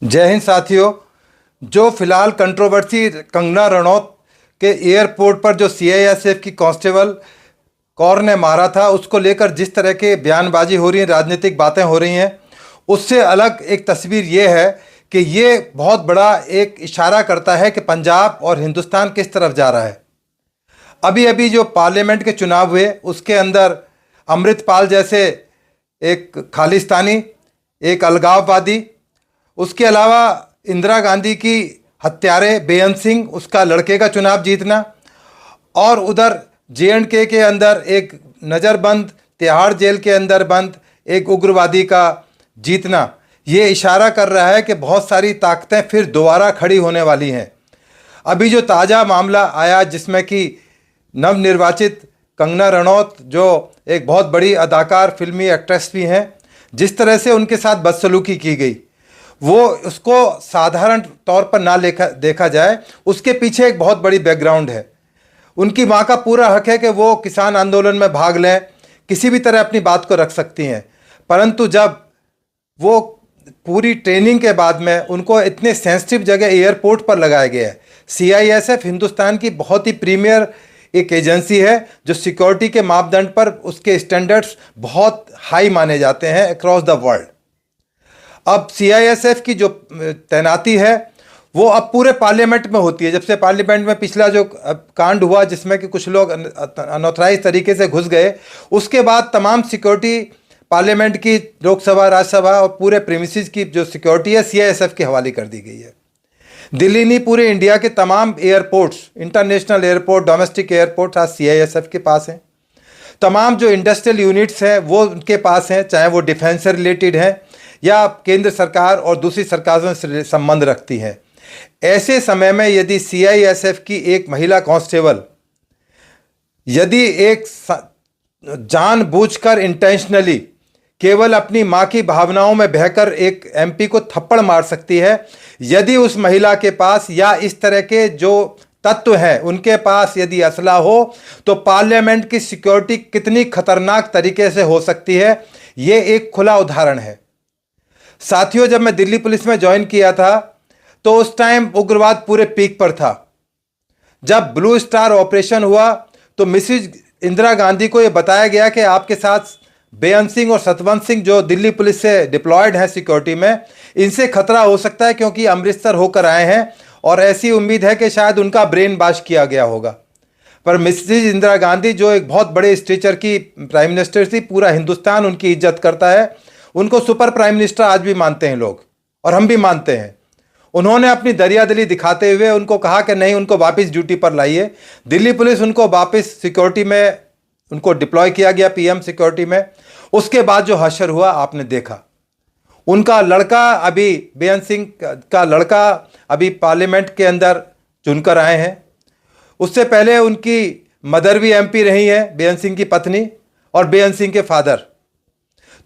जय हिंद साथियों। जो फिलहाल कंट्रोवर्सी कंगना रनौत के एयरपोर्ट पर जो सीआईएसएफ की कांस्टेबल कौर ने मारा था, उसको लेकर जिस तरह के बयानबाजी हो रही है, राजनीतिक बातें हो रही हैं, उससे अलग एक तस्वीर ये है कि ये बहुत बड़ा एक इशारा करता है कि पंजाब और हिंदुस्तान किस तरफ जा रहा है। अभी अभी जो पार्लियामेंट के चुनाव हुए, उसके अंदर अमृतपाल जैसे एक खालिस्तानी, एक अलगाववादी, उसके अलावा इंदिरा गांधी की हत्यारे बेअंत सिंह, उसका लड़के का चुनाव जीतना, और उधर JNK के अंदर एक नज़रबंद तिहाड़ जेल के अंदर बंद एक उग्रवादी का जीतना, ये इशारा कर रहा है कि बहुत सारी ताकतें फिर दोबारा खड़ी होने वाली हैं। अभी जो ताज़ा मामला आया जिसमें कि नवनिर्वाचित कंगना रनौत, जो एक बहुत बड़ी अदाकार फिल्मी एक्ट्रेस भी हैं, जिस तरह से उनके साथ बदसलूकी की गई, वो उसको साधारण तौर पर ना देखा जाए, उसके पीछे एक बहुत बड़ी बैकग्राउंड है। उनकी मां का पूरा हक है कि वो किसान आंदोलन में भाग लें, किसी भी तरह अपनी बात को रख सकती हैं, परंतु जब वो पूरी ट्रेनिंग के बाद में उनको इतने सेंसिटिव जगह एयरपोर्ट पर लगाया गया है। CISF हिंदुस्तान की बहुत ही प्रीमियर एक एजेंसी है जो सिक्योरिटी के मापदंड पर उसके स्टैंडर्ड्स बहुत हाई माने जाते हैं अक्रॉस द वर्ल्ड। अब CISF की जो तैनाती है वो अब पूरे पार्लियामेंट में होती है। जब से पार्लियामेंट में पिछला जो कांड हुआ जिसमें कि कुछ लोग अनऑथराइज तरीके से घुस गए, उसके बाद तमाम सिक्योरिटी पार्लियामेंट की, लोकसभा, राज्यसभा और पूरे प्रीमिसेस की जो सिक्योरिटी है CISF के हवाले कर दी गई है। दिल्ली नहीं, पूरे इंडिया के तमाम airports, international airport, domestic airport आज CISF के पास हैं। तमाम जो इंडस्ट्रियल यूनिट्स हैं वो उनके पास हैं, चाहे वो डिफेंस से रिलेटेड हैं या केंद्र सरकार और दूसरी सरकारों से संबंध रखती हैं। ऐसे समय में यदि CISF की एक महिला कांस्टेबल यदि एक जानबूझकर इंटेंशनली केवल अपनी मां की भावनाओं में बहकर एक MP को थप्पड़ मार सकती है, यदि उस महिला के पास या इस तरह के जो तत्व हैं उनके पास यदि असला हो, तो पार्लियामेंट की सिक्योरिटी कितनी खतरनाक तरीके से हो सकती है, ये एक खुला उदाहरण है। साथियों, जब मैं दिल्ली पुलिस में ज्वाइन किया था तो उस टाइम उग्रवाद पूरे पीक पर था। जब ब्लू स्टार ऑपरेशन हुआ तो मिसेज इंदिरा गांधी को यह बताया गया कि आपके साथ बेअंत सिंह और सतवंत सिंह जो दिल्ली पुलिस से डिप्लॉयड हैं सिक्योरिटी में, इनसे खतरा हो सकता है क्योंकि अमृतसर होकर आए हैं और ऐसी उम्मीद है कि शायद उनका ब्रेन वॉश किया गया होगा। पर मिसेज इंदिरा गांधी जो एक बहुत बड़े स्टेचर की प्राइम मिनिस्टर थी, पूरा हिंदुस्तान उनकी इज्जत करता है, उनको सुपर प्राइम मिनिस्टर आज भी मानते हैं लोग और हम भी मानते हैं। उन्होंने अपनी दरियादिली दिखाते हुए उनको कहा कि नहीं, उनको वापस ड्यूटी पर लाइए। दिल्ली पुलिस उनको वापस सिक्योरिटी में उनको डिप्लॉय किया गया, PM सिक्योरिटी में। उसके बाद जो हशर हुआ आपने देखा। उनका लड़का, अभी बेअंत सिंह का लड़का अभी पार्लियामेंट के अंदर चुनकर आए हैं। उससे पहले उनकी मदर भी MP रही है, बेअंत सिंह की पत्नी, और बेअंत सिंह के फादर।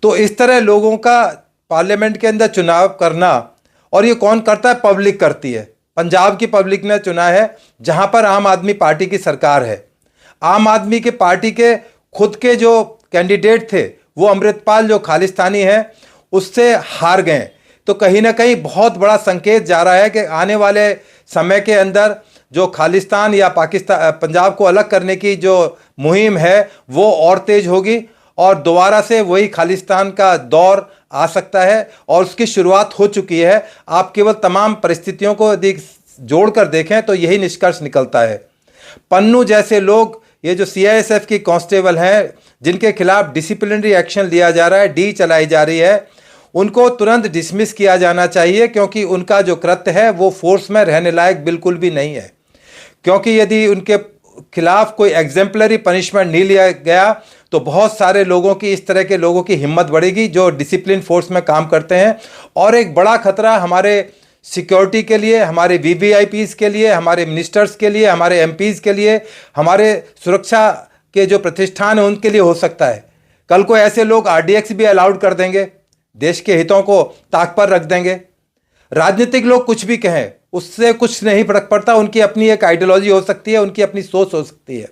तो इस तरह लोगों का पार्लियामेंट के अंदर चुनाव करना, और ये कौन करता है? पब्लिक करती है। पंजाब की पब्लिक ने चुना है जहां पर आम आदमी पार्टी की सरकार है। आम आदमी के पार्टी के खुद के जो कैंडिडेट थे वो अमृतपाल जो खालिस्तानी है उससे हार गए। तो कहीं ना कहीं बहुत बड़ा संकेत जा रहा है कि आने वाले समय के अंदर जो खालिस्तान या पाकिस्तान, पंजाब को अलग करने की जो मुहिम है वो और तेज होगी और दोबारा से वही खालिस्तान का दौर आ सकता है और उसकी शुरुआत हो चुकी है। आप केवल तमाम परिस्थितियों को यदि जोड़कर देखें तो यही निष्कर्ष निकलता है। पन्नू जैसे लोग, ये जो CISF की कांस्टेबल हैं जिनके खिलाफ डिसिप्लिनरी एक्शन लिया जा रहा है, D चलाई जा रही है, उनको तुरंत डिसमिस किया जाना चाहिए क्योंकि उनका जो कृत्य है वो फोर्स में रहने लायक बिल्कुल भी नहीं है। क्योंकि यदि उनके खिलाफ कोई एग्जेम्पलरी पनिशमेंट नहीं लिया गया तो बहुत सारे लोगों की, इस तरह के लोगों की हिम्मत बढ़ेगी जो डिसिप्लिन फोर्स में काम करते हैं। और एक बड़ा खतरा हमारे सिक्योरिटी के लिए, हमारे VVIPs के लिए, हमारे मिनिस्टर्स के लिए, हमारे MPs के लिए, हमारे सुरक्षा के जो प्रतिष्ठान हैं उनके लिए हो सकता है। कल को ऐसे लोग RDX भी अलाउड कर देंगे, देश के हितों को ताक पर रख देंगे। राजनीतिक लोग कुछ भी कहें, उससे कुछ नहीं फर्क पड़ता। उनकी अपनी एक आइडियोलॉजी हो सकती है, उनकी अपनी सोच हो सकती है,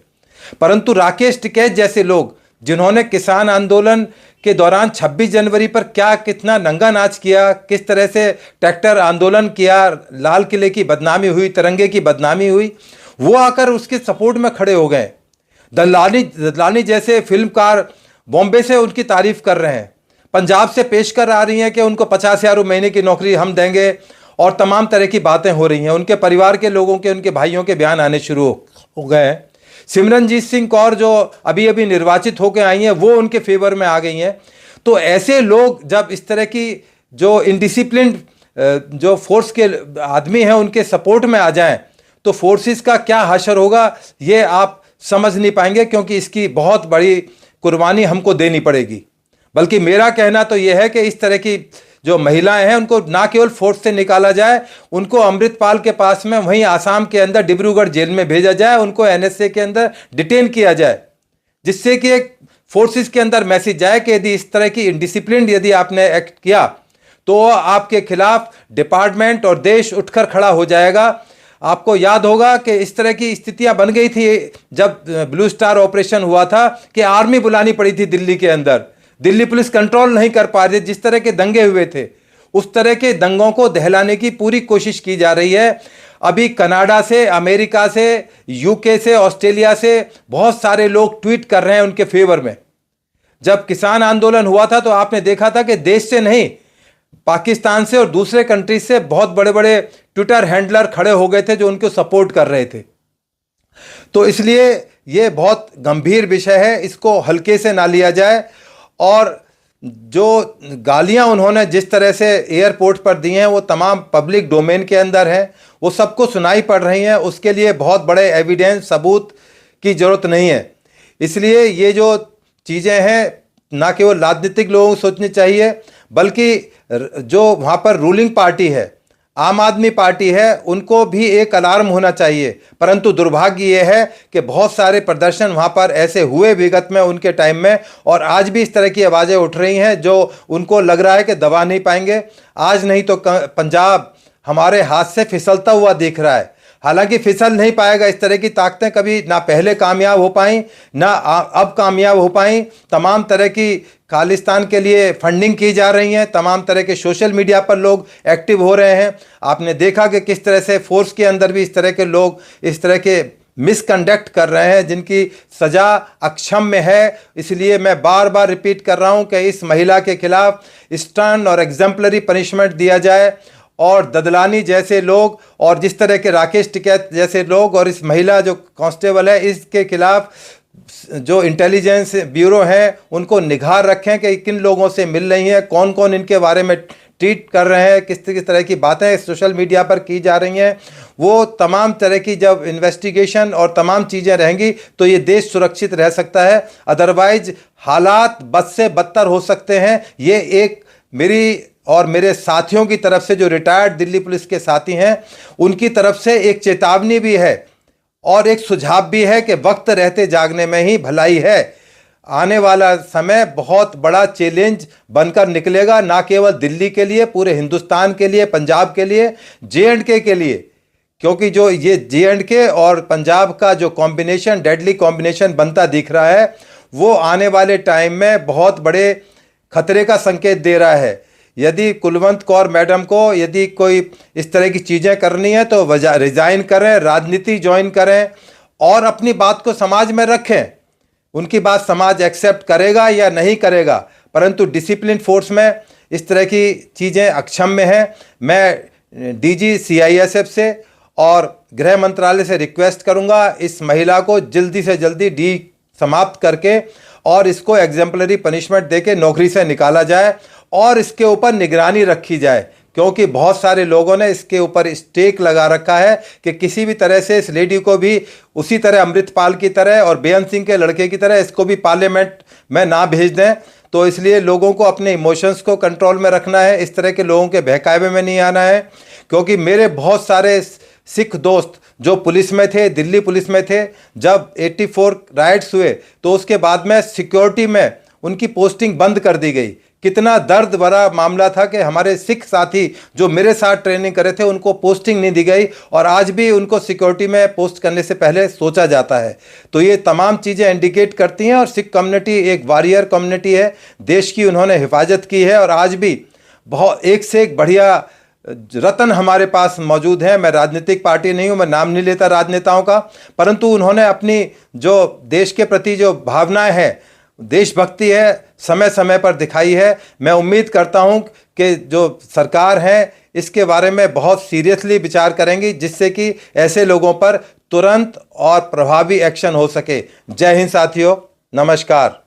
परंतु राकेश टिकैत जैसे लोग जिन्होंने किसान आंदोलन के दौरान 26 जनवरी पर क्या कितना नंगा नाच किया, किस तरह से ट्रैक्टर आंदोलन किया, लाल किले की बदनामी हुई, तिरंगे की बदनामी हुई, वो आकर उसके सपोर्ट में खड़े हो गए। दलानी जैसे फिल्मकार बॉम्बे से उनकी तारीफ कर रहे हैं, पंजाब से पेश कर आ रही हैं कि उनको 50,000 महीने की नौकरी हम देंगे, और तमाम तरह की बातें हो रही हैं। उनके परिवार के लोगों के, उनके भाइयों के बयान आने शुरू हो गए हैं। सिमरनजीत सिंह कौर जो अभी अभी निर्वाचित होकर आई हैं, वो उनके फेवर में आ गई हैं। तो ऐसे लोग जब इस तरह की जो इनडिसिप्लिन जो फोर्स के आदमी हैं उनके सपोर्ट में आ जाएं, तो फोर्सेस का क्या हशर होगा ये आप समझ नहीं पाएंगे, क्योंकि इसकी बहुत बड़ी कुर्बानी हमको देनी पड़ेगी। बल्कि मेरा कहना तो यह है कि इस तरह की जो महिलाएं हैं उनको ना केवल फोर्स से निकाला जाए, उनको अमृतपाल के पास में वहीं आसाम के अंदर डिब्रूगढ़ जेल में भेजा जाए, उनको एनएसए के अंदर डिटेन किया जाए, जिससे कि एक फोर्सेस के अंदर मैसेज जाए कि यदि इस तरह की इनडिसिप्लिन यदि आपने एक्ट किया तो आपके खिलाफ डिपार्टमेंट और देश उठकर खड़ा हो जाएगा। आपको याद होगा कि इस तरह की स्थितियां बन गई थी जब ब्लू स्टार ऑपरेशन हुआ था कि आर्मी बुलानी पड़ी थी दिल्ली के अंदर। दिल्ली पुलिस कंट्रोल नहीं कर पा रही, जिस तरह के दंगे हुए थे उस तरह के दंगों को दहलाने की पूरी कोशिश की जा रही है। अभी कनाडा से, अमेरिका से, यूके से, ऑस्ट्रेलिया से बहुत सारे लोग ट्वीट कर रहे हैं उनके फेवर में। जब किसान आंदोलन हुआ था तो आपने देखा था कि देश से नहीं, पाकिस्तान से और दूसरे कंट्री से बहुत बड़े बड़े ट्विटर हैंडलर खड़े हो गए थे जो उनको सपोर्ट कर रहे थे। तो इसलिए ये बहुत गंभीर विषय है, इसको हल्के से ना लिया जाए। और जो गालियां उन्होंने जिस तरह से एयरपोर्ट पर दी हैं वो तमाम पब्लिक डोमेन के अंदर हैं, वो सबको सुनाई पड़ रही हैं। उसके लिए बहुत बड़े एविडेंस, सबूत की ज़रूरत नहीं है। इसलिए ये जो चीज़ें हैं ना केवल राजनीतिक लोगों को सोचनी चाहिए, बल्कि जो वहाँ पर रूलिंग पार्टी है, आम आदमी पार्टी है, उनको भी एक अलार्म होना चाहिए। परंतु दुर्भाग्य ये है कि बहुत सारे प्रदर्शन वहाँ पर ऐसे हुए विगत में, उनके टाइम में, और आज भी इस तरह की आवाज़ें उठ रही हैं जो उनको लग रहा है कि दबा नहीं पाएंगे। आज नहीं तो पंजाब हमारे हाथ से फिसलता हुआ दिख रहा है। हालांकि फिसल नहीं पाएगा। इस तरह की ताकतें कभी ना पहले कामयाब हो पाई ना अब कामयाब हो पाई। तमाम तरह की खालिस्तान के लिए फंडिंग की जा रही है, तमाम तरह के सोशल मीडिया पर लोग एक्टिव हो रहे हैं। आपने देखा कि किस तरह से फोर्स के अंदर भी इस तरह के लोग इस तरह के मिसकंडक्ट कर रहे हैं जिनकी सज़ा अक्षम्य है। इसलिए मैं बार बार रिपीट कर रहा हूं कि इस महिला के खिलाफ स्टर्न और एग्जाम्पलरी पनिशमेंट दिया जाए, और ददलानी जैसे लोग और जिस तरह के राकेश टिकैत जैसे लोग और इस महिला जो कांस्टेबल है, इसके खिलाफ जो इंटेलिजेंस ब्यूरो हैं उनको निगाह रखें कि किन लोगों से मिल रही हैं, कौन कौन इनके बारे में ट्वीट कर रहे हैं, किस तरह की बातें सोशल मीडिया पर की जा रही हैं। वो तमाम तरह की जब इन्वेस्टिगेशन और तमाम चीज़ें रहेंगी तो ये देश सुरक्षित रह सकता है। अदरवाइज हालात बद से बदतर हो सकते हैं। ये एक मेरी और मेरे साथियों की तरफ से, जो रिटायर्ड दिल्ली पुलिस के साथी हैं, उनकी तरफ से एक चेतावनी भी है और एक सुझाव भी है कि वक्त रहते जागने में ही भलाई है। आने वाला समय बहुत बड़ा चैलेंज बनकर निकलेगा, ना केवल दिल्ली के लिए, पूरे हिंदुस्तान के लिए, पंजाब के लिए, जे.एंड.के के लिए। क्योंकि जो ये जे.एंड.के और पंजाब का जो कॉम्बिनेशन, डेडली कॉम्बिनेशन बनता दिख रहा है, वो आने वाले टाइम में बहुत बड़े खतरे का संकेत दे रहा है। यदि कुलवंत कौर मैडम को यदि कोई इस तरह की चीज़ें करनी है तो रिज़ाइन करें, राजनीति ज्वाइन करें और अपनी बात को समाज में रखें। उनकी बात समाज एक्सेप्ट करेगा या नहीं करेगा, परंतु डिसिप्लिन फोर्स में इस तरह की चीज़ें अक्षम्य हैं। मैं डीजी सीआईएसएफ से और गृह मंत्रालय से रिक्वेस्ट करूंगा इस महिला को जल्दी से जल्दी समाप्त करके और इसको एग्जाम्पलरी पनिशमेंट देके नौकरी से निकाला जाए और इसके ऊपर निगरानी रखी जाए, क्योंकि बहुत सारे लोगों ने इसके ऊपर स्टेक लगा रखा है कि किसी भी तरह से इस लेडी को भी उसी तरह अमृतपाल की तरह और बेअंत सिंह के लड़के की तरह इसको भी पार्लियामेंट में ना भेज दें। तो इसलिए लोगों को अपने इमोशंस को कंट्रोल में रखना है, इस तरह के लोगों के बहकावे में नहीं आना है। क्योंकि मेरे बहुत सारे सिख दोस्त जो पुलिस में थे, दिल्ली पुलिस में थे, जब 84 राइट्स हुए तो उसके बाद में सिक्योरिटी में उनकी पोस्टिंग बंद कर दी गई। कितना दर्द भरा मामला था कि हमारे सिख साथी जो मेरे साथ ट्रेनिंग करे थे उनको पोस्टिंग नहीं दी गई और आज भी उनको सिक्योरिटी में पोस्ट करने से पहले सोचा जाता है। तो ये तमाम चीज़ें इंडिकेट करती हैं और सिख कम्युनिटी एक वॉरियर कम्युनिटी है, देश की उन्होंने हिफाजत की है और आज भी बहुत एक से एक बढ़िया रतन हमारे पास मौजूद हैं। मैं राजनीतिक पार्टी नहीं हूं, मैं नाम नहीं लेता राजनेताओं का, परंतु उन्होंने अपनी जो देश के प्रति जो भावनाएं हैं, देशभक्ति है, समय समय पर दिखाई है। मैं उम्मीद करता हूं कि जो सरकार है इसके बारे में बहुत सीरियसली विचार करेंगी, जिससे कि ऐसे लोगों पर तुरंत और प्रभावी एक्शन हो सके। जय हिंद साथियों, नमस्कार।